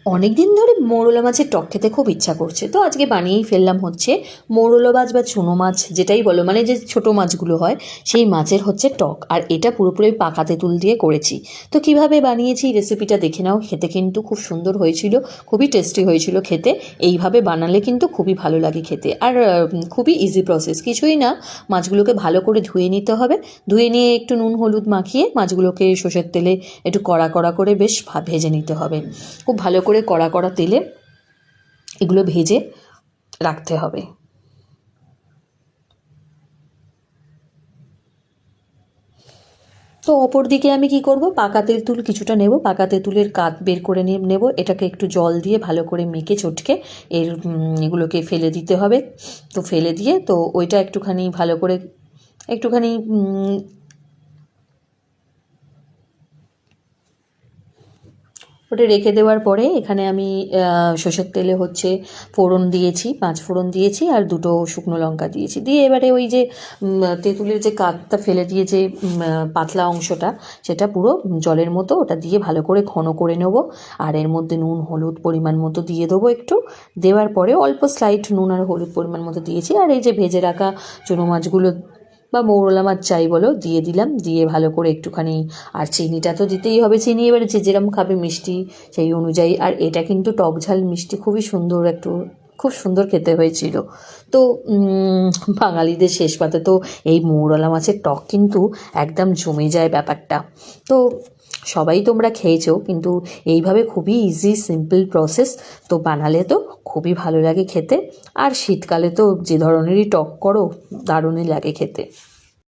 অনেক দিন ধরে মৌরলা মাছের টক খেতে খুব ইচ্ছা করছে, তো আজকে বানিয়েই ফেললাম। হচ্ছে মৌরলা মাছ বা চুনো মাছ যেটাই বলো, মানে যে ছোট মাছগুলো হয় সেই মাছের হচ্ছে টক। আর এটা পুরোপুরি পাকা তেঁতুল দিয়ে করেছি। তো কিভাবে বানিয়েছি রেসিপিটা দেখে নাও। খেতে কিন্তু খুব সুন্দর হয়েছিল, খুবই টেস্টি হয়েছিল খেতে। এইভাবে বানালে কিন্তু খুবই ভালো লাগে খেতে। আর খুবই ইজি প্রসেস, কিছুই না। মাছগুলোকে ভালো করে ধুয়ে নিতে হবে। ধুয়ে নিয়ে একটু নুন হলুদ মাখিয়ে মাছগুলোকে সর্ষের তেলে একটু কড়া কড়া করে বেশ ভেজে নিতে হবে। খুব ভালো করে কড়া কড়া তেলে এগুলো ভেজে রাখতে হবে। তো অপর দিকে আমি কি করব, পাকা তেঁতুল কিছুটা নেব, পাকা তেঁতুলের কাত বের করে নিয়ে নেব। এটাকে একটু জল দিয়ে ভালো করে মেখে চটকে এগুলোকে ফেলে দিতে হবে। তো ফেলে দিয়ে তো ওইটা একটুখানি ভালো করে একটুখানি ওটা রেখে দেওয়ার পরে এখানে আমি সর্ষের তেলে হচ্ছে ফোড়ন দিয়েছি, 5 ফোড়ন দিয়েছি আর 2টো শুকনো লঙ্কা দিয়েছি। দিয়ে এবারে ওই যে তেঁতুলের যে কাঠটা ফেলে দিয়ে যে পাতলা অংশটা, সেটা পুরো জলের মতো ওটা দিয়ে ভালো করে ঘন করে নেব। আর এর মধ্যে নুন হলুদ পরিমাণ মতো দিয়ে দেবো একটু। দেওয়ার পরে অল্প স্লাইট নুন আর হলুদ পরিমাণ মতো দিয়েছি। আর এই যে ভেজে রাখা চুনো মাছগুলো বা মৌরলা মাছ যাই বলো দিয়ে দিলাম। দিয়ে ভালো করে একটুখানি, আর চিনিটা তো দিতেই হবে। চিনি এবারে যে যেরকম খাবে মিষ্টি সেই অনুযায়ী। আর এটা কিন্তু টক ঝাল মিষ্টি খুবই সুন্দর, খুব সুন্দর খেতে হয়েছিল। তো বাঙালিদের শেষ পাতে তো এই মৌরলা মাছের টক কিন্তু একদম জমে যায় ব্যাপারটা। তো সবাই তোমরা খেয়েছো, কিন্তু এইভাবে খুবই ইজি সিম্পল প্রসেস। তো বানালে তো খুবই ভালো লাগে খেতে। আর শীতকালে তো যে ধরনেরই টক করো দারুণই লাগে খেতে।